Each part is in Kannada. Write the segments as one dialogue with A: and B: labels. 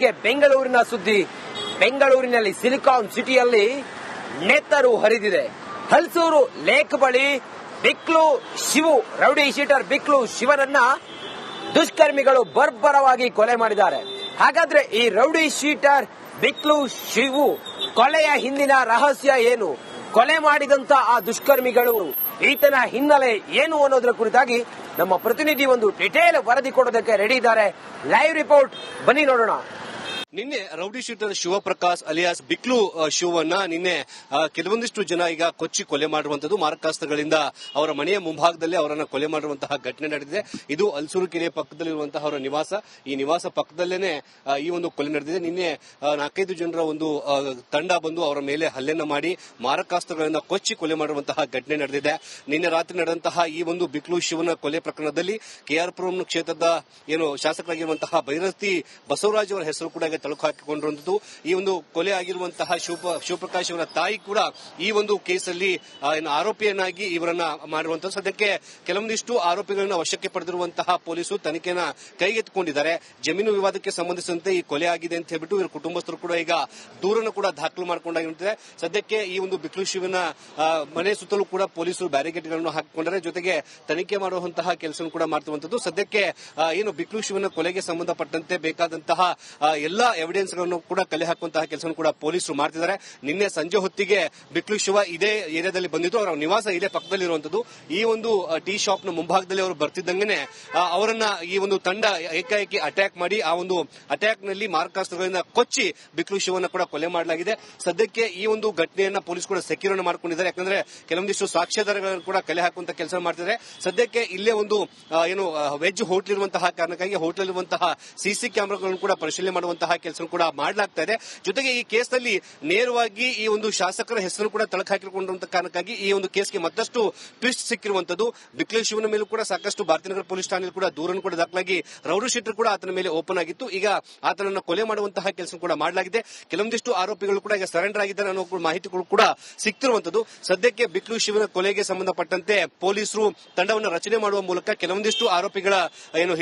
A: ಬೆಂಗಳೂರಿನ ಸುದ್ದಿ. ಬೆಂಗಳೂರಿನಲ್ಲಿ ಸಿಲಿಕಾನ್ ಸಿಟಿಯಲ್ಲಿ ನೆತ್ತರು ಹರಿದಿದೆ. ಹಲಸೂರು ಲೇಕ್ ಬಳಿ ಬಿಕ್ಲು ಶಿವು ರೌಡಿ ಶೀಟರ್ ಬಿಕ್ಲು ಶಿವನನ್ನ ದುಷ್ಕರ್ಮಿಗಳು ಬರ್ಬರವಾಗಿ ಕೊಲೆ ಮಾಡಿದ್ದಾರೆ. ಹಾಗಾದ್ರೆ ಈ ರೌಡಿ ಶೀಟರ್ ಬಿಕ್ಲು ಶಿವು ಕೊಲೆಯ ಹಿಂದಿನ ರಹಸ್ಯ ಏನು? ಕೊಲೆ ಮಾಡಿದಂತ ಆ ದುಷ್ಕರ್ಮಿಗಳು ಈತನ ಹಿನ್ನೆಲೆ ಏನು ಅನ್ನೋದರ ಕುರಿತಾಗಿ ನಮ್ಮ ಪ್ರತಿನಿಧಿ ಒಂದು ಡಿಟೇಲ್ ವರದಿ ಕೊಡೋದಕ್ಕೆ ರೆಡಿ ಇದ್ದಾರೆ. ಲೈವ್ ರಿಪೋರ್ಟ್ ಬನ್ನಿ ನೋಡೋಣ.
B: ನಿನ್ನೆ ರೌಡಿ ಶೀಟರ್ ಶಿವಪ್ರಕಾಶ್ ಅಲಿಯಾಸ್ ಬಿಕ್ಲು ಶಿವನ್ನ ನಿನ್ನೆ ಕೆಲವೊಂದಿಷ್ಟು ಜನ ಈಗ ಕೊಚ್ಚಿ ಕೊಲೆ ಮಾಡಿರುವಂತದ್ದು, ಮಾರಕಾಸ್ತ್ರಗಳಿಂದ ಅವರ ಮನೆಯ ಮುಂಭಾಗದಲ್ಲಿ ಅವರನ್ನ ಕೊಲೆ ಮಾಡಿರುವಂತಹ ಘಟನೆ ನಡೆದಿದೆ. ಇದು ಹಲಸೂರು ಕೆರೆ ಪಕ್ಕದಲ್ಲಿರುವಂತಹ ಅವರ ನಿವಾಸ. ಈ ನಿವಾಸ ಪಕ್ಕದಲ್ಲೇನೆ ಈ ಒಂದು ಕೊಲೆ ನಡೆದಿದೆ. ನಿನ್ನೆ 4-5 ಜನರ ಒಂದು ತಂಡ ಬಂದು ಅವರ ಮೇಲೆ ಹಲ್ಲೆಯನ್ನ ಮಾಡಿ ಮಾರಕಾಸ್ತ್ರಗಳಿಂದ ಕೊಚ್ಚಿ ಕೊಲೆ ಮಾಡಿರುವಂತಹ ಘಟನೆ ನಡೆದಿದೆ. ನಿನ್ನೆ ರಾತ್ರಿ ನಡೆದಂತಹ ಈ ಒಂದು ಬಿಕ್ಲು ಶಿವನ ಕೊಲೆ ಪ್ರಕರಣದಲ್ಲಿ ಕೆಆರ್ಪುರಂ ಕ್ಷೇತ್ರದ ಶಾಸಕರಾಗಿರುವಂತಹ ಬೈರತಿ ಬಸವರಾಜ್ ಅವರ ಹೆಸರು ಕೂಡ ತಳುಕು ಹಾಕಿಕೊಂಡಿರುವಂತದ್ದು. ಈ ಒಂದು ಕೊಲೆ ಆಗಿರುವಂತಹ ಶಿವಪ್ರಕಾಶ್ ಅವರ ತಾಯಿ ಕೂಡ ಈ ಒಂದು ಕೇಸಲ್ಲಿ ಆರೋಪಿಯನ್ನಾಗಿ ಇವರನ್ನ ಮಾಡಿರುವಂತಹ. ಸದ್ಯಕ್ಕೆ ಕೆಲವೊಂದಿಷ್ಟು ಆರೋಪಿಗಳನ್ನ ವಶಕ್ಕೆ ಪಡೆದಿರುವಂತಹ ಪೊಲೀಸರು ತನಿಖೆಯನ್ನ ಕೈಗೆತ್ತಿಕೊಂಡಿದ್ದಾರೆ. ಜಮೀನು ವಿವಾದಕ್ಕೆ ಸಂಬಂಧಿಸಿದಂತೆ ಈ ಕೊಲೆ ಆಗಿದೆ ಅಂತ ಹೇಳ್ಬಿಟ್ಟು ಇವರ ಕುಟುಂಬಸ್ಥರು ಕೂಡ ಈಗ ದೂರನ್ನು ಕೂಡ ದಾಖಲು ಮಾಡಿಕೊಂಡಾಗಿರುತ್ತದೆ. ಸದ್ಯಕ್ಕೆ ಈ ಒಂದು ಬಿಕ್ಲು ಶಿವನ ಮನೆ ಸುತ್ತಲೂ ಕೂಡ ಪೊಲೀಸರು ಬ್ಯಾರಿಕೇಡ್ಗಳನ್ನು ಹಾಕಿಕೊಂಡರೆ, ಜೊತೆಗೆ ತನಿಖೆ ಮಾಡುವಂತಹ ಕೆಲಸ ಕೂಡ ಮಾಡ್ತಿರುವಂತದ್ದು. ಸದ್ಯಕ್ಕೆ ಬಿಕ್ಲು ಶಿವನ ಕೊಲೆಗೆ ಸಂಬಂಧಪಟ್ಟಂತೆ ಬೇಕಾದಂತಹ ಎಲ್ಲಾ ಎವಿಡೆನ್ಸ್ ಗಳನ್ನು ಕೂಡ ಕಲೆ ಹಾಕುವಂತಹ ಕೆಲಸ ಕೂಡ ಪೊಲೀಸರು ಮಾಡ್ತಿದ್ದಾರೆ. ನಿನ್ನೆ ಸಂಜೆ ಹೊತ್ತಿಗೆ ಬಿಕ್ಲು ಶಿವ ಇದೇ ಏರಿಯಾದಲ್ಲಿ ಬಂದಿದ್ದು, ಅವರ ನಿವಾಸ ಇದೇ ಪಕ್ಕದಲ್ಲಿರುವಂತದ್ದು. ಈ ಒಂದು ಟೀ ಶಾಪ್ ನ ಮುಂಭಾಗದಲ್ಲಿ ಅವರು ಬರ್ತಿದ್ದಂಗೆ ಅವರನ್ನ ಈ ಒಂದು ತಂಡ ಏಕಾಏಕಿ ಅಟ್ಯಾಕ್ ಮಾಡಿ ಆ ಒಂದು ಅಟ್ಯಾಕ್ ನಲ್ಲಿ ಮಾರಕಾಸ್ತ್ರಗಳಿಂದ ಕೊಚ್ಚಿ ಬಿಕ್ಲು ಶಿವನ ಕೂಡ ಕೊಲೆ ಮಾಡಲಾಗಿದೆ. ಸದ್ಯಕ್ಕೆ ಈ ಒಂದು ಘಟನೆಯನ್ನ ಪೊಲೀಸ್ ಕೂಡ ಸೆಕ್ಯೂರ್ ಮಾಡಿಕೊಂಡಿದ್ದಾರೆ. ಯಾಕಂದ್ರೆ ಕೆಲವೊಂದಿಷ್ಟು ಸಾಕ್ಷ್ಯಾಧಾರಗಳನ್ನು ಕೂಡ ಕಲೆ ಹಾಕುವಂತ ಕೆಲಸ ಮಾಡ್ತಿದ್ದಾರೆ. ಸದ್ಯಕ್ಕೆ ಇಲ್ಲೇ ಒಂದು ವೆಜ್ ಹೋಟೆಲ್ ಇರುವಂತಹ ಕಾರಣಕ್ಕಾಗಿ ಹೋಟೆಲ್ ಇರುವಂತಹ ಸಿಸಿ ಕ್ಯಾಮೆರಾಗಳನ್ನು ಕೂಡ ಪರಿಶೀಲನೆ ಮಾಡುವಂತಹ ಕೆಲಸ ಕೂಡ ಮಾಡಲಾಗ್ತಾ ಇದೆ. ಜೊತೆಗೆ ಈ ಕೇಸ್ನಲ್ಲಿ ನೇರವಾಗಿ ಈ ಒಂದು ಶಾಸಕರ ಹೆಸರು ಕೂಡ ತಳಕು ಹಾಕಿಕೊಂಡಿರುವಂತಹ ಕಾರಣಕ್ಕಾಗಿ ಈ ಒಂದು ಕೇಸ್ಗೆ ಮತ್ತಷ್ಟು ಟ್ವಿಸ್ಟ್ ಸಿಕ್ಕಿರುವಂತದ್ದು. ಬಿಕ್ಲು ಶಿವನ ಮೇಲೂ ಕೂಡ ಸಾಕಷ್ಟು ಭಾರತೀಯನಗರ ಪೊಲೀಸ್ ಠಾಣೆಯಲ್ಲಿ ಕೂಡ ದೂರನ್ನು ಕೂಡ ದಾಖಲಾಗಿ ರೌಡಿ ಶೀಟರ್ ಕೂಡ ಆತನ ಮೇಲೆ ಓಪನ್ ಆಗಿತ್ತು. ಈಗ ಆತನನ್ನು ಕೊಲೆ ಮಾಡುವಂತಹ ಕೆಲಸ ಕೂಡ ಮಾಡಲಾಗಿದೆ. ಕೆಲವೊಂದಿಷ್ಟು ಆರೋಪಿಗಳು ಕೂಡ ಈಗ ಸರೆಂಡರ್ ಆಗಿದ್ದಾರೆ ಅನ್ನೋ ಮಾಹಿತಿಗಳು ಕೂಡ ಸಿಕ್ತಿರುವಂತದ್ದು. ಸದ್ಯಕ್ಕೆ ಬಿಕ್ಲು ಶಿವನ ಕೊಲೆಗೆ ಸಂಬಂಧಪಟ್ಟಂತೆ ಪೊಲೀಸರು ತಂಡವನ್ನು ರಚನೆ ಮಾಡುವ ಮೂಲಕ ಕೆಲವೊಂದಿಷ್ಟು ಆರೋಪಿಗಳ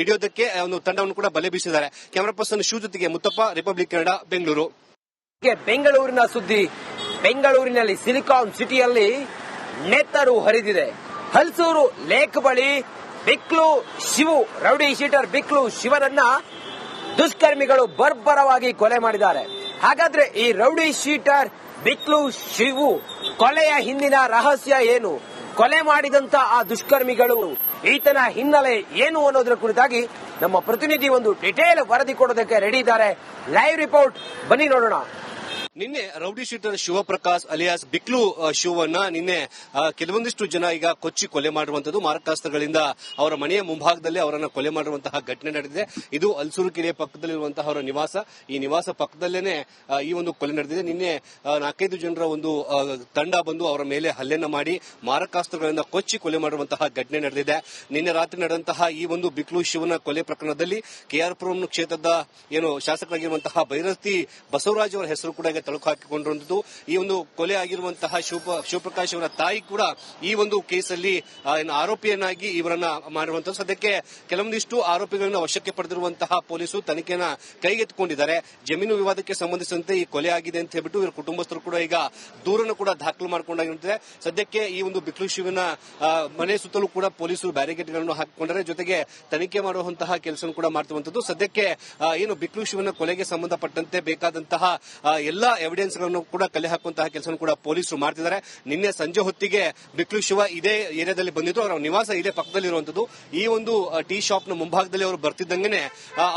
B: ಹಿಡಿಯೋದಕ್ಕೆ ಒಂದು ತಂಡವನ್ನು ಕೂಡ ಬಲೆ ಬೀಸಿದ್ದಾರೆ. ಕ್ಯಾಮರಾ ಪರ್ಸನ್ ಶಿವ ಜೊತೆಗೆ ಮುತ್ತಪ್ಪ, ರಿಪಬ್ಲಿಕ್ ಕನ್ನಡ, ಬೆಂಗಳೂರು.
A: ಬೆಂಗಳೂರಿನ ಸುದ್ದಿ. ಬೆಂಗಳೂರಿನಲ್ಲಿ ಸಿಲಿಕಾನ್ ಸಿಟಿಯಲ್ಲಿ ನೆತ್ತರು ಹರಿದಿದೆ. ಹಲಸೂರು ಲೇಕ್ ಬಳಿ ಬಿಕ್ಲು ಶಿವು ರೌಡಿ ಶೀಟರ್ ಬಿಕ್ಲು ಶಿವನನ್ನ ದುಷ್ಕರ್ಮಿಗಳು ಬರ್ಬರವಾಗಿ ಕೊಲೆ ಮಾಡಿದ್ದಾರೆ. ಹಾಗಾದ್ರೆ ಈ ರೌಡಿ ಶೀಟರ್ ಬಿಕ್ಲು ಶಿವು ಕೊಲೆಯ ಹಿಂದಿನ ರಹಸ್ಯ ಏನು? ಕೊಲೆ ಮಾಡಿದಂತ ಆ ದುಷ್ಕರ್ಮಿಗಳು ಈತನ ಹಿನ್ನೆಲೆ ಏನು ಅನ್ನೋದರ ಕುರಿತಾಗಿ ನಮ್ಮ ಪ್ರತಿನಿಧಿ ಒಂದು ಡಿಟೇಲ್ ವರದಿ ಕೊಡೋದಕ್ಕೆ ರೆಡಿ ಇದ್ದಾರೆ. ಲೈವ್ ರಿಪೋರ್ಟ್ ಬನ್ನಿ ನೋಡೋಣ.
B: ನಿನ್ನೆ ರೌಡಿ ಶೀಟರ್ ಶಿವಪ್ರಕಾಶ್ ಅಲಿಯಾಸ್ ಬಿಕ್ಲು ಶಿವನ್ನ ನಿನ್ನೆ ಕೆಲವೊಂದಿಷ್ಟು ಜನ ಈಗ ಕೊಚ್ಚಿ ಕೊಲೆ ಮಾಡಿರುವಂತದ್ದು, ಮಾರಕಾಸ್ತ್ರಗಳಿಂದ ಅವರ ಮನೆಯ ಮುಂಭಾಗದಲ್ಲಿ ಅವರನ್ನ ಕೊಲೆ ಮಾಡಿರುವಂತಹ ಘಟನೆ ನಡೆದಿದೆ. ಇದು ಹಲಸೂರು ಕೆರೆ ಪಕ್ಕದಲ್ಲಿರುವಂತಹ ಅವರ ನಿವಾಸ. ಈ ನಿವಾಸ ಪಕ್ಕದಲ್ಲೇನೆ ಈ ಒಂದು ಕೊಲೆ ನಡೆದಿದೆ. ನಿನ್ನೆ 4-5 ಜನರ ಒಂದು ತಂಡ ಬಂದು ಅವರ ಮೇಲೆ ಹಲ್ಲೆಯನ್ನ ಮಾಡಿ ಮಾರಕಾಸ್ತ್ರಗಳಿಂದ ಕೊಚ್ಚಿ ಕೊಲೆ ಮಾಡಿರುವಂತಹ ಘಟನೆ ನಡೆದಿದೆ. ನಿನ್ನೆ ರಾತ್ರಿ ನಡೆದಂತಹ ಈ ಒಂದು ಬಿಕ್ಲು ಶಿವನ ಕೊಲೆ ಪ್ರಕರಣದಲ್ಲಿ ಕೆಆರ್ಪುರಂ ಕ್ಷೇತ್ರದ ಶಾಸಕರಾಗಿರುವಂತಹ ಬೈರತಿ ಬಸವರಾಜ್ ಅವರ ಹೆಸರು ಕೂಡ ತಳುಕು ಹಾಕಿಕೊಂಡಿರುವಂತದ್ದು. ಈ ಒಂದು ಕೊಲೆ ಆಗಿರುವಂತಹ ಶಿವಪ್ರಕಾಶ್ ಅವರ ತಾಯಿ ಕೂಡ ಈ ಒಂದು ಕೇಸಲ್ಲಿ ಆರೋಪಿಯನ್ನಾಗಿ ಇವರನ್ನ ಮಾಡಿರುವಂತದ್ದು. ಸದ್ಯಕ್ಕೆ ಕೆಲವೊಂದಿಷ್ಟು ಆರೋಪಿಗಳನ್ನ ವಶಕ್ಕೆ ಪಡೆದಿರುವಂತಹ ಪೊಲೀಸರು ತನಿಖೆಯನ್ನ ಕೈಗೆತ್ತಿಕೊಂಡಿದ್ದಾರೆ. ಜಮೀನು ವಿವಾದಕ್ಕೆ ಸಂಬಂಧಿಸಿದಂತೆ ಈ ಕೊಲೆ ಆಗಿದೆ ಅಂತ ಹೇಳ್ಬಿಟ್ಟು ಇವರ ಕುಟುಂಬಸ್ಥರು ಕೂಡ ಈಗ ದೂರನ್ನು ಕೂಡ ದಾಖಲು ಮಾಡಿಕೊಂಡಾಗಿರುತ್ತದೆ. ಸದ್ಯಕ್ಕೆ ಈ ಒಂದು ಬಿಕ್ಲು ಶಿವನ ಮನೆ ಸುತ್ತಲೂ ಕೂಡ ಪೊಲೀಸರು ಬ್ಯಾರಿಕೇಡ್ಗಳನ್ನು ಹಾಕಿಕೊಂಡರೆ, ಜೊತೆಗೆ ತನಿಖೆ ಮಾಡುವಂತಹ ಕೆಲಸ ಕೂಡ ಮಾಡ್ತಿರುವಂತದ್ದು. ಸದ್ಯಕ್ಕೆ ಬಿಕ್ಲು ಶಿವನ ಕೊಲೆಗೆ ಸಂಬಂಧಪಟ್ಟಂತೆ ಬೇಕಾದಂತಹ ಎಲ್ಲಾ ಎವಿಡೆನ್ಸ್ ಗಳನ್ನು ಕೂಡ ಕಲೆ ಹಾಕುವಂತಹ ಕೆಲಸ ಕೂಡ ಪೊಲೀಸರು ಮಾಡ್ತಿದ್ದಾರೆ. ನಿನ್ನೆ ಸಂಜೆ ಹೊತ್ತಿಗೆ ಬಿಕ್ಲು ಶಿವ ಇದೇ ಏರಿಯಾದಲ್ಲಿ ಬಂದಿದ್ದು, ಅವರ ನಿವಾಸ ಇದೇ ಪಕ್ಕದಲ್ಲಿರುವಂತದ್ದು. ಈ ಒಂದು ಟೀ ಶಾಪ್ ನ ಮುಂಭಾಗದಲ್ಲಿ ಅವರು ಬರ್ತಿದ್ದಂಗೆ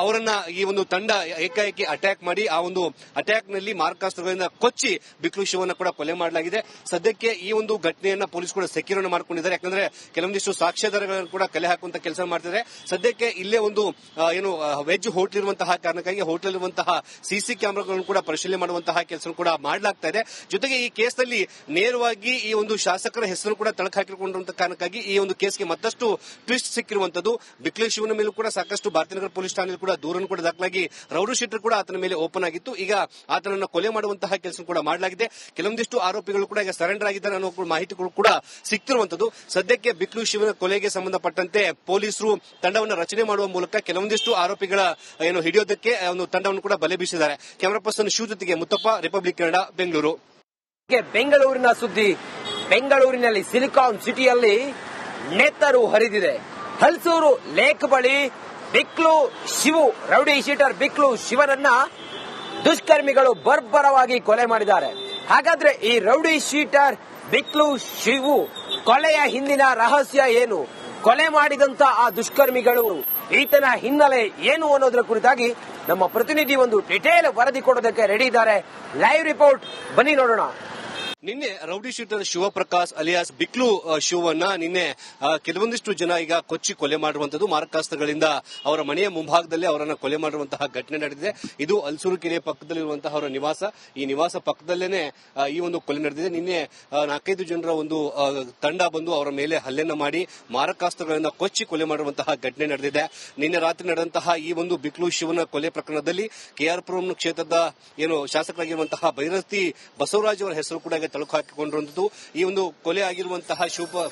B: ಅವರನ್ನ ಈ ಒಂದು ತಂಡ ಏಕಾಏಕಿ ಅಟ್ಯಾಕ್ ಮಾಡಿ ಆ ಒಂದು ಅಟ್ಯಾಕ್ ನಲ್ಲಿ ಮಾರಕಾಸ್ತ್ರಗಳಿಂದ ಕೊಚ್ಚಿ ಬಿಕ್ಲು ಶಿವನ ಕೂಡ ಕೊಲೆ ಮಾಡಲಾಗಿದೆ. ಸದ್ಯಕ್ಕೆ ಈ ಒಂದು ಘಟನೆಯನ್ನ ಪೊಲೀಸ್ ಕೂಡ ಸೆಕ್ಯೂರ್ ಮಾಡಿಕೊಂಡಿದ್ದಾರೆ. ಯಾಕಂದ್ರೆ ಕೆಲವೊಂದಿಷ್ಟು ಸಾಕ್ಷ್ಯಾಧಾರಗಳನ್ನು ಕೂಡ ಕಲೆ ಹಾಕುವಂತ ಕೆಲಸ ಮಾಡ್ತಿದ್ದಾರೆ. ಸದ್ಯಕ್ಕೆ ಇಲ್ಲೇ ಒಂದು ವೆಜ್ ಹೋಟೆಲ್ ಇರುವಂತಹ ಕಾರಣಕ್ಕಾಗಿ ಹೋಟೆಲ್ ಇರುವಂತಹ ಸಿಸಿ ಕ್ಯಾಮೆರಾಗಳನ್ನು ಕೂಡ ಪರಿಶೀಲನೆ ಮಾಡುವಂತಹ ಕೆಲಸ ಕೂಡ ಮಾಡಲಾಗ್ತಾ ಇದೆ. ಜೊತೆಗೆ ಈ ಕೇಸ್ನಲ್ಲಿ ನೇರವಾಗಿ ಈ ಒಂದು ಶಾಸಕರ ಹೆಸರು ಕೂಡ ತಳಕು ಹಾಕಿಕೊಂಡಿರುವಂತಹ ಕಾರಣಕ್ಕಾಗಿ ಈ ಒಂದು ಕೇಸ್ಗೆ ಮತ್ತಷ್ಟು ಟ್ವಿಸ್ಟ್ ಸಿಕ್ಕಿರುವಂತದ್ದು. ಬಿಕ್ಲು ಶಿವನ ಮೇಲೂ ಕೂಡ ಸಾಕಷ್ಟು ಭಾರತೀಯನಗರ ಪೊಲೀಸ್ ಠಾಣೆಯಲ್ಲಿ ಕೂಡ ದೂರನ್ನು ಕೂಡ ದಾಖಲಾಗಿ ರೌಡಿ ಶೀಟರ್ ಕೂಡ ಆತನ ಮೇಲೆ ಓಪನ್ ಆಗಿತ್ತು. ಈಗ ಆತನನ್ನು ಕೊಲೆ ಮಾಡುವಂತಹ ಕೆಲಸ ಕೂಡ ಮಾಡಲಾಗಿದೆ. ಕೆಲವೊಂದಿಷ್ಟು ಆರೋಪಿಗಳು ಕೂಡ ಈಗ ಸರೆಂಡರ್ ಆಗಿದ್ದಾರೆ ಅನ್ನೋ ಮಾಹಿತಿಗಳು ಕೂಡ ಸಿಕ್ತಿರುವಂತದ್ದು. ಸದ್ಯಕ್ಕೆ ಬಿಕ್ಲು ಶಿವನ ಕೊಲೆಗೆ ಸಂಬಂಧಪಟ್ಟಂತೆ ಪೊಲೀಸರು ತಂಡವನ್ನು ರಚನೆ ಮಾಡುವ ಮೂಲಕ ಕೆಲವೊಂದಿಷ್ಟು ಆರೋಪಿಗಳ ಹಿಡಿಯೋದಕ್ಕೆ ಒಂದು ತಂಡವನ್ನು ಕೂಡ ಬಲೆ ಬೀಸಿದ್ದಾರೆ. ಕ್ಯಾಮರಾ ಪರ್ಸನ್ ಶಿವ ಜೊತೆಗೆ ಮುತ್ತಪ್ಪ, ರಿಪಬ್ಲಿಕ್ ಕನ್ನಡ, ಬೆಂಗಳೂರು.
A: ಬೆಂಗಳೂರಿನ ಸುದ್ದಿ. ಬೆಂಗಳೂರಿನಲ್ಲಿ ಸಿಲಿಕಾನ್ ಸಿಟಿಯಲ್ಲಿ ನೆತ್ತರು ಹರಿದಿದೆ. ಹಲಸೂರು ಲೇಕ್ ಬಳಿ ಬಿಕ್ಲು ಶಿವು, ರೌಡಿ ಶೀಟರ್ ಬಿಕ್ಲು ಶಿವನನ್ನ ದುಷ್ಕರ್ಮಿಗಳು ಬರ್ಬರವಾಗಿ ಕೊಲೆ ಮಾಡಿದ್ದಾರೆ. ಹಾಗಾದ್ರೆ ಈ ರೌಡಿ ಶೀಟರ್ ಬಿಕ್ಲು ಶಿವು ಕೊಲೆಯ ಹಿಂದಿನ ರಹಸ್ಯ ಏನು? ಕೊಲೆ ಮಾಡಿದಂತ ಆ ದುಷ್ಕರ್ಮಿಗಳು, ಈತನ ಹಿನ್ನೆಲೆ ಏನು ಅನ್ನೋದರ ಕುರಿತಾಗಿ ನಮ್ಮ ಪ್ರತಿನಿಧಿ ಒಂದು ಡಿಟೇಲ್ ವರದಿ ಕೊಡೋದಕ್ಕೆ ರೆಡಿ ಇದ್ದಾರೆ. ಲೈವ್ ರಿಪೋರ್ಟ್, ಬನ್ನಿ ನೋಡೋಣ.
B: ನಿನ್ನೆ ರೌಡಿ ಶೀಟರ್ ಶಿವಪ್ರಕಾಶ್ ಅಲಿಯಾಸ್ ಬಿಕ್ಲು ಶಿವನ್ನ ನಿನ್ನೆ ಕೆಲವೊಂದಿಷ್ಟು ಜನ ಈಗ ಕೊಚ್ಚಿ ಕೊಲೆ ಮಾಡಿರುವಂತದ್ದು. ಮಾರಕಾಸ್ತ್ರಗಳಿಂದ ಅವರ ಮನೆಯ ಮುಂಭಾಗದಲ್ಲಿ ಅವರನ್ನ ಕೊಲೆ ಮಾಡಿರುವಂತಹ ಘಟನೆ ನಡೆದಿದೆ. ಇದು ಹಲಸೂರು ಕೆರೆ ಪಕ್ಕದಲ್ಲಿರುವಂತಹ ಅವರ ನಿವಾಸ. ಈ ನಿವಾಸ ಪಕ್ಕದಲ್ಲೇನೆ ಈ ಒಂದು ಕೊಲೆ ನಡೆದಿದೆ. ನಿನ್ನೆ 4-5 ಜನರ ಒಂದು ತಂಡ ಬಂದು ಅವರ ಮೇಲೆ ಹಲ್ಲೆಯನ್ನ ಮಾಡಿ ಮಾರಕಾಸ್ತ್ರಗಳಿಂದ ಕೊಚ್ಚಿ ಕೊಲೆ ಮಾಡಿರುವಂತಹ ಘಟನೆ ನಡೆದಿದೆ. ನಿನ್ನೆ ರಾತ್ರಿ ನಡೆದಂತಹ ಈ ಒಂದು ಬಿಕ್ಲು ಶಿವನ ಕೊಲೆ ಪ್ರಕರಣದಲ್ಲಿ ಕೆಆರ್ ಪುರಂ ಕ್ಷೇತ್ರದ ಶಾಸಕರಾಗಿರುವಂತಹ ಬೈರತಿ ಬಸವರಾಜ್ ಅವರ ಹೆಸರು ಕೂಡ ತಳಕು ಹಾಕಿಕೊಂಡಿರುವಂತದ್ದು. ಈ ಒಂದು ಕೊಲೆ ಆಗಿರುವಂತಹ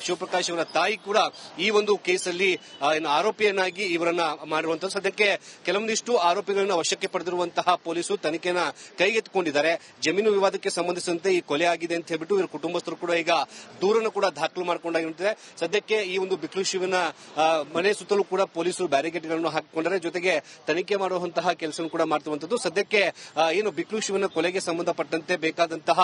B: ಶಿವಪ್ರಕಾಶ್ ಅವರ ತಾಯಿ ಕೂಡ ಈ ಒಂದು ಕೇಸಲ್ಲಿ ಆರೋಪಿಯನ್ನಾಗಿ ಇವರನ್ನ ಮಾಡಿರುವಂತಹ. ಸದ್ಯಕ್ಕೆ ಕೆಲವೊಂದಿಷ್ಟು ಆರೋಪಿಗಳನ್ನ ವಶಕ್ಕೆ ಪಡೆದಿರುವಂತಹ ಪೊಲೀಸರು ತನಿಖೆಯನ್ನ ಕೈಗೆತ್ತಿಕೊಂಡಿದ್ದಾರೆ. ಜಮೀನು ವಿವಾದಕ್ಕೆ ಸಂಬಂಧಿಸಿದಂತೆ ಈ ಕೊಲೆ ಆಗಿದೆ ಅಂತ ಹೇಳ್ಬಿಟ್ಟು ಇವರ ಕುಟುಂಬಸ್ಥರು ಕೂಡ ಈಗ ದೂರನ್ನು ಕೂಡ ದಾಖಲು ಮಾಡಿಕೊಂಡಾಗಿರುತ್ತದೆ. ಸದ್ಯಕ್ಕೆ ಈ ಒಂದು ಬಿಕ್ಲು ಶಿವನ ಮನೆ ಸುತ್ತಲೂ ಕೂಡ ಪೊಲೀಸರು ಬ್ಯಾರಿಕೇಡ್ಗಳನ್ನು ಹಾಕಿಕೊಂಡರೆ, ಜೊತೆಗೆ ತನಿಖೆ ಮಾಡುವಂತಹ ಕೆಲಸ ಕೂಡ ಮಾಡ್ತಿರುವಂತದ್ದು. ಸದ್ಯಕ್ಕೆ ಬಿಕ್ಲು ಶಿವನ ಕೊಲೆಗೆ ಸಂಬಂಧಪಟ್ಟಂತೆ ಬೇಕಾದಂತಹ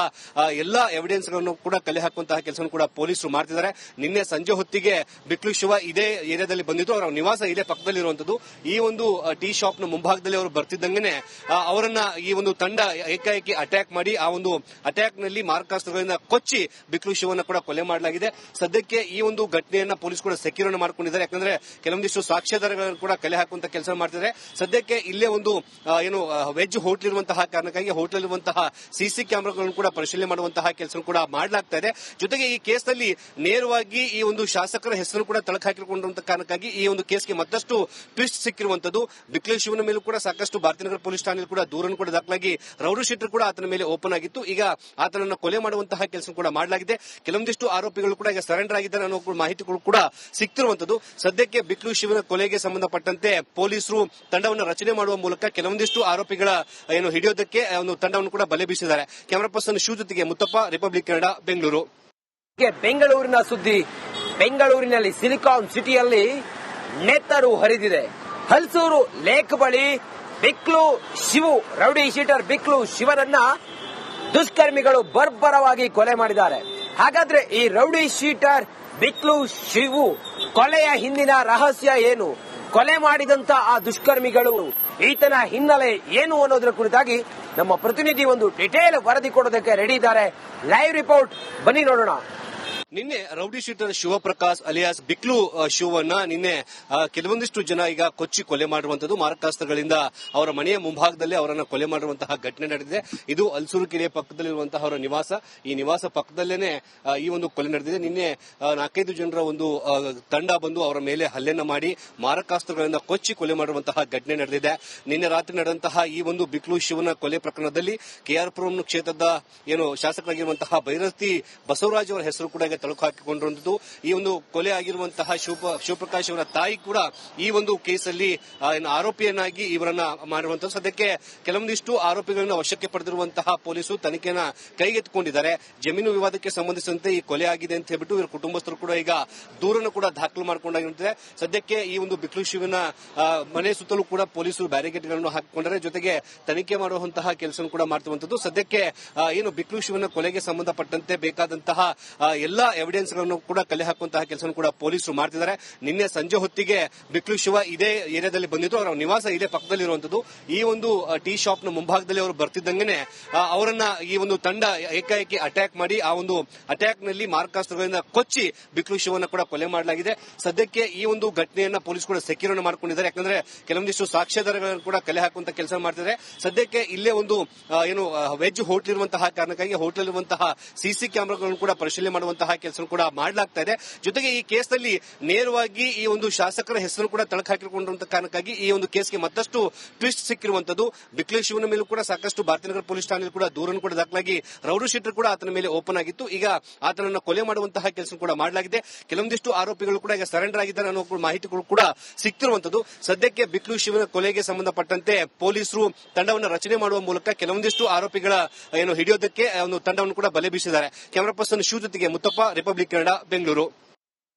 B: ಎಲ್ಲಾ ಎವಿಡೆನ್ಸ್ ಗಳನ್ನು ಕೂಡ ಕಲೆ ಹಾಕುವಂತಹ ಕೆಲಸ ಕೂಡ ಪೊಲೀಸರು ಮಾಡ್ತಿದ್ದಾರೆ. ನಿನ್ನೆ ಸಂಜೆ ಹೊತ್ತಿಗೆ ಬಿಕ್ಲು ಶಿವ ಇದೇ ಏರಿಯಾದಲ್ಲಿ ಬಂದಿದ್ದು, ಅವರ ನಿವಾಸ ಇದೇ ಪಕ್ಕದಲ್ಲಿರುವಂತದ್ದು. ಈ ಒಂದು ಟೀ ಶಾಪ್ ನ ಮುಂಭಾಗದಲ್ಲಿ ಅವರು ಬರ್ತಿದ್ದಂಗೆ ಅವರನ್ನ ಈ ಒಂದು ತಂಡ ಏಕಾಏಕಿ ಅಟ್ಯಾಕ್ ಮಾಡಿ ಆ ಒಂದು ಅಟ್ಯಾಕ್ ನಲ್ಲಿ ಮಾರಕಾಸ್ತ್ರಗಳಿಂದ ಕೊಚ್ಚಿ ಬಿಕ್ಲು ಶಿವನ ಕೂಡ ಕೊಲೆ ಮಾಡಲಾಗಿದೆ. ಸದ್ಯಕ್ಕೆ ಈ ಒಂದು ಘಟನೆಯನ್ನ ಪೊಲೀಸ್ ಕೂಡ ಸೆಕ್ಯೂರ್ ಮಾಡಿಕೊಂಡಿದ್ದಾರೆ. ಯಾಕಂದ್ರೆ ಕೆಲವೊಂದಿಷ್ಟು ಸಾಕ್ಷ್ಯಾಧಾರಗಳನ್ನು ಕೂಡ ಕಲೆ ಹಾಕುವಂತ ಕೆಲಸ ಮಾಡ್ತಿದ್ದಾರೆ. ಸದ್ಯಕ್ಕೆ ಇಲ್ಲೇ ಒಂದು ವೆಜ್ ಹೋಟೆಲ್ ಇರುವಂತಹ ಕಾರಣಕ್ಕಾಗಿ ಹೋಟೆಲ್ ಇರುವಂತಹ ಸಿಸಿ ಕ್ಯಾಮೆರಾಗಳನ್ನು ಕೂಡ ಪರಿಶೀಲನೆ ಮಾಡುವಂತಹ ಕೆಲಸ ಕೂಡ ಮಾಡಲಾಗ್ತಾ ಇದೆ. ಜೊತೆಗೆ ಈ ಕೇಸ್ನಲ್ಲಿ ನೇರವಾಗಿ ಈ ಒಂದು ಶಾಸಕರ ಹೆಸರು ಕೂಡ ತಳಕು ಹಾಕಿಕೊಂಡಿರುವಂತಹ ಕಾರಣಕ್ಕಾಗಿ ಈ ಒಂದು ಕೇಸ್ಗೆ ಮತ್ತಷ್ಟು ಟ್ವಿಸ್ಟ್ ಸಿಕ್ಕಿರುವಂತದ್ದು. ಬಿಕ್ಲು ಶಿವನ ಮೇಲೂ ಕೂಡ ಸಾಕಷ್ಟು ಭಾರತೀಯನಗರ ಪೊಲೀಸ್ ಠಾಣೆಯಲ್ಲಿ ಕೂಡ ದೂರನ್ನು ಕೂಡ ದಾಖಲಾಗಿ ರೌಡಿ ಶೀಟರ್ ಕೂಡ ಆತನ ಮೇಲೆ ಓಪನ್ ಆಗಿತ್ತು. ಈಗ ಆತನನ್ನು ಕೊಲೆ ಮಾಡುವಂತಹ ಕೆಲಸ ಕೂಡ ಮಾಡಲಾಗಿದೆ. ಕೆಲವೊಂದಿಷ್ಟು ಆರೋಪಿಗಳು ಕೂಡ ಈಗ ಸರೆಂಡರ್ ಆಗಿದ್ದಾರೆ ಅನ್ನೋ ಮಾಹಿತಿಗಳು ಕೂಡ ಸಿಕ್ತಿರುವಂತದ್ದು. ಸದ್ಯಕ್ಕೆ ಬಿಕ್ಲು ಶಿವನ ಕೊಲೆಗೆ ಸಂಬಂಧಪಟ್ಟಂತೆ ಪೊಲೀಸರು ತಂಡವನ್ನು ರಚನೆ ಮಾಡುವ ಮೂಲಕ ಕೆಲವೊಂದಿಷ್ಟು ಆರೋಪಿಗಳ ಹಿಡಿಯೋದಕ್ಕೆ ಒಂದು ತಂಡವನ್ನು ಕೂಡ ಬಲೆ ಬೀಸಿದ್ದಾರೆ. ಕ್ಯಾಮರಾ ಪರ್ಸನ್ ಶಿವ ಜೊತೆಗೆ ಮುತ್ತಪ್ಪ, ರಿಪಬ್ಲಿಕ್ ಕನ್ನಡ, ಬೆಂಗಳೂರು.
A: ಬೆಂಗಳೂರಿನ ಸುದ್ದಿ. ಬೆಂಗಳೂರಿನಲ್ಲಿ ಸಿಲಿಕಾನ್ ಸಿಟಿಯಲ್ಲಿ ನೆತ್ತರು ಹರಿದಿದೆ. ಹಲಸೂರು ಲೇಕ್ ಬಳಿ ಬಿಕ್ಲು ಶಿವು, ರೌಡಿ ಶೀಟರ್ ಬಿಕ್ಲು ಶಿವನನ್ನ ದುಷ್ಕರ್ಮಿಗಳು ಬರ್ಬರವಾಗಿ ಕೊಲೆ ಮಾಡಿದ್ದಾರೆ. ಹಾಗಾದ್ರೆ ಈ ರೌಡಿ ಶೀಟರ್ ಬಿಕ್ಲು ಶಿವು ಕೊಲೆಯ ಹಿಂದಿನ ರಹಸ್ಯ ಏನು? ಕೊಲೆ ಮಾಡಿದಂತ ಆ ದುಷ್ಕರ್ಮಿಗಳು, ಈತನ ಹಿನ್ನೆಲೆ ಏನು ಅನ್ನೋದರ ಕುರಿತಾಗಿ ನಮ್ಮ ಪ್ರತಿನಿಧಿ ಒಂದು ಡಿಟೇಲ್ ವರದಿ ಕೊಡೋದಕ್ಕೆ ರೆಡಿ ಇದ್ದಾರೆ. ಲೈವ್ ರಿಪೋರ್ಟ್, ಬನ್ನಿ ನೋಡೋಣ.
B: ನಿನ್ನೆ ರೌಡಿ ಶೀಟರ್ ಶಿವಪ್ರಕಾಶ್ ಅಲಿಯಾಸ್ ಬಿಕ್ಲು ಶಿವನ್ನ ನಿನ್ನೆ ಕೆಲವೊಂದಿಷ್ಟು ಜನ ಈಗ ಕೊಚ್ಚಿ ಕೊಲೆ ಮಾಡಿರುವಂತದ್ದು. ಮಾರಕಾಸ್ತ್ರಗಳಿಂದ ಅವರ ಮನೆಯ ಮುಂಭಾಗದಲ್ಲಿ ಅವರನ್ನ ಕೊಲೆ ಮಾಡಿರುವಂತಹ ಘಟನೆ ನಡೆದಿದೆ. ಇದು ಹಲಸೂರು ಕೆರೆ ಪಕ್ಕದಲ್ಲಿರುವಂತಹ ಅವರ ನಿವಾಸ. ಈ ನಿವಾಸ ಪಕ್ಕದಲ್ಲೇನೆ ಈ ಒಂದು ಕೊಲೆ ನಡೆದಿದೆ. ನಿನ್ನೆ 4-5 ಜನರ ಒಂದು ತಂಡ ಬಂದು ಅವರ ಮೇಲೆ ಹಲ್ಲೆಯನ್ನ ಮಾಡಿ ಮಾರಕಾಸ್ತ್ರಗಳಿಂದ ಕೊಚ್ಚಿ ಕೊಲೆ ಮಾಡಿರುವಂತಹ ಘಟನೆ ನಡೆದಿದೆ. ನಿನ್ನೆ ರಾತ್ರಿ ನಡೆದಂತಹ ಈ ಒಂದು ಬಿಕ್ಲು ಶಿವನ ಕೊಲೆ ಪ್ರಕರಣದಲ್ಲಿ ಕೆಆರ್ ಪುರಂ ಕ್ಷೇತ್ರದ ಶಾಸಕರಾಗಿರುವಂತಹ ಬೈರತಿ ಬಸವರಾಜ್ ಅವರ ಹೆಸರು ಕೂಡ ತಳಕು ಹಾಕಿಕೊಂಡಿರುವಂತದ್ದು. ಈ ಒಂದು ಕೊಲೆ ಆಗಿರುವಂತಹ ಶಿವಪ್ರಕಾಶ್ ಅವರ ತಾಯಿ ಕೂಡ ಈ ಒಂದು ಕೇಸಲ್ಲಿ ಆರೋಪಿಯನ್ನಾಗಿ ಇವರನ್ನ ಮಾಡಿರುವಂತದ್ದು. ಸದ್ಯಕ್ಕೆ ಕೆಲವೊಂದಿಷ್ಟು ಆರೋಪಿಗಳನ್ನ ವಶಕ್ಕೆ ಪಡೆದಿರುವಂತಹ ಪೊಲೀಸರು ತನಿಖೆಯನ್ನ ಕೈಗೆತ್ತಿಕೊಂಡಿದ್ದಾರೆ. ಜಮೀನು ವಿವಾದಕ್ಕೆ ಸಂಬಂಧಿಸಿದಂತೆ ಈ ಕೊಲೆ ಆಗಿದೆ ಅಂತ ಹೇಳ್ಬಿಟ್ಟು ಇವರ ಕುಟುಂಬಸ್ಥರು ಕೂಡ ಈಗ ದೂರನ್ನು ಕೂಡ ದಾಖಲು ಮಾಡಿಕೊಂಡಾಗಿರುತ್ತದೆ. ಸದ್ಯಕ್ಕೆ ಈ ಒಂದು ಬಿಕ್ಲು ಶಿವನ ಮನೆ ಸುತ್ತಲೂ ಕೂಡ ಪೊಲೀಸರು ಬ್ಯಾರಿಕೇಡ್ಗಳನ್ನು ಹಾಕಿಕೊಂಡರೆ, ಜೊತೆಗೆ ತನಿಖೆ ಮಾಡುವಂತಹ ಕೆಲಸ ಕೂಡ ಮಾಡ್ತಿರುವಂತದ್ದು. ಸದ್ಯಕ್ಕೆ ಬಿಕ್ಲು ಶಿವನ ಕೊಲೆಗೆ ಸಂಬಂಧಪಟ್ಟಂತೆ ಬೇಕಾದಂತಹ ಎಲ್ಲಾ ಎವಿಡೆನ್ಸ್ ಗಳನ್ನು ಕೂಡ ಕಲೆ ಹಾಕುವಂತಹ ಕೆಲಸ ಕೂಡ ಪೊಲೀಸರು ಮಾಡ್ತಿದ್ದಾರೆ. ನಿನ್ನೆ ಸಂಜೆ ಹೊತ್ತಿಗೆ ಬಿಕ್ಲು ಶಿವ ಇದೇ ಏರಿಯಾದಲ್ಲಿ ಬಂದಿದ್ದು, ಅವರ ನಿವಾಸ ಇದೇ ಪಕ್ಕದಲ್ಲಿರುವಂತದ್ದು. ಈ ಒಂದು ಟೀ ಶಾಪ್ ನ ಮುಂಭಾಗದಲ್ಲಿ ಅವರು ಬರ್ತಿದ್ದಂಗೆ ಅವರನ್ನ ಈ ಒಂದು ತಂಡ ಏಕಾಏಕಿ ಅಟ್ಯಾಕ್ ಮಾಡಿ ಆ ಒಂದು ಅಟ್ಯಾಕ್ ನಲ್ಲಿ ಮಾರಕಾಸ್ತ್ರಗಳಿಂದ ಕೊಚ್ಚಿ ಬಿಕ್ಲು ಶಿವನ ಕೂಡ ಕೊಲೆ ಮಾಡಲಾಗಿದೆ. ಸದ್ಯಕ್ಕೆ ಈ ಒಂದು ಘಟನೆಯನ್ನ ಪೊಲೀಸ್ ಕೂಡ ಸೆಕ್ಯೂರ್ ಮಾಡಿಕೊಂಡಿದ್ದಾರೆ. ಯಾಕಂದ್ರೆ ಕೆಲವೊಂದಿಷ್ಟು ಸಾಕ್ಷ್ಯಾಧಾರಗಳನ್ನು ಕೂಡ ಕಲೆ ಹಾಕುವಂತ ಕೆಲಸ ಮಾಡ್ತಿದ್ದಾರೆ. ಸದ್ಯಕ್ಕೆ ಇಲ್ಲೇ ಒಂದು ಏನು ವೆಜ್ ಹೋಟೆಲ್ ಇರುವಂತಹ ಕಾರಣಕ್ಕಾಗಿ ಹೋಟೆಲ್ ಇರುವಂತಹ ಸಿಸಿ ಕ್ಯಾಮೆರಾಗಳನ್ನು ಕೂಡ ಪರಿಶೀಲನೆ ಮಾಡುವಂತಹ ಕೆಲಸ ಕೂಡ ಮಾಡಲಾಗ್ತಾ ಇದೆ. ಜೊತೆಗೆ ಈ ಕೇಸ್ನಲ್ಲಿ ನೇರವಾಗಿ ಈ ಒಂದು ಶಾಸಕರ ಹೆಸರು ಕೂಡ ತಳಕು ಹಾಕಿಕೊಂಡಿರುವಂತಹ ಕಾರಣಕ್ಕಾಗಿ ಈ ಒಂದು ಕೇಸ್ಗೆ ಮತ್ತಷ್ಟು ಟ್ವಿಸ್ಟ್ ಸಿಕ್ಕಿರುವಂತದ್ದು. ಬಿಕ್ಲು ಶಿವನ ಮೇಲೂ ಕೂಡ ಸಾಕಷ್ಟು ಭಾರತೀಯನಗರ ಪೊಲೀಸ್ ಠಾಣೆಯಲ್ಲಿ ಕೂಡ ದೂರನ್ನು ಕೂಡ ದಾಖಲಾಗಿ ರೌಡಿ ಶೀಟರ್ ಕೂಡ ಆತನ ಮೇಲೆ ಓಪನ್ ಆಗಿತ್ತು. ಈಗ ಆತನನ್ನು ಕೊಲೆ ಮಾಡುವಂತಹ ಕೆಲಸ ಕೂಡ ಮಾಡಲಾಗಿದೆ. ಕೆಲವೊಂದಿಷ್ಟು ಆರೋಪಿಗಳು ಕೂಡ ಈಗ ಸರೆಂಡರ್ ಆಗಿದ್ದಾರೆ ಅನ್ನೋ ಮಾಹಿತಿಗಳು ಕೂಡ ಸಿಕ್ತಿರುವಂತದ್ದು. ಸದ್ಯಕ್ಕೆ ಬಿಕ್ಲು ಶಿವನ ಕೊಲೆಗೆ ಸಂಬಂಧಪಟ್ಟಂತೆ ಪೊಲೀಸರು ತಂಡವನ್ನು ರಚನೆ ಮಾಡುವ ಮೂಲಕ ಕೆಲವೊಂದಿಷ್ಟು ಆರೋಪಿಗಳ ಹಿಡಿಯೋದಕ್ಕೆ ಒಂದು ತಂಡವನ್ನು ಕೂಡ ಬಲೆ ಬೀಸಿದ್ದಾರೆ. ಕ್ಯಾಮರಾ ಪರ್ಸನ್ ಶಿವ ಜೊತೆಗೆ ಮುತ್ತಪ್ಪ, ರಿಪಬ್ಲಿಕ್ ಕನ್ನಡ, ಬೆಂಗಳೂರು.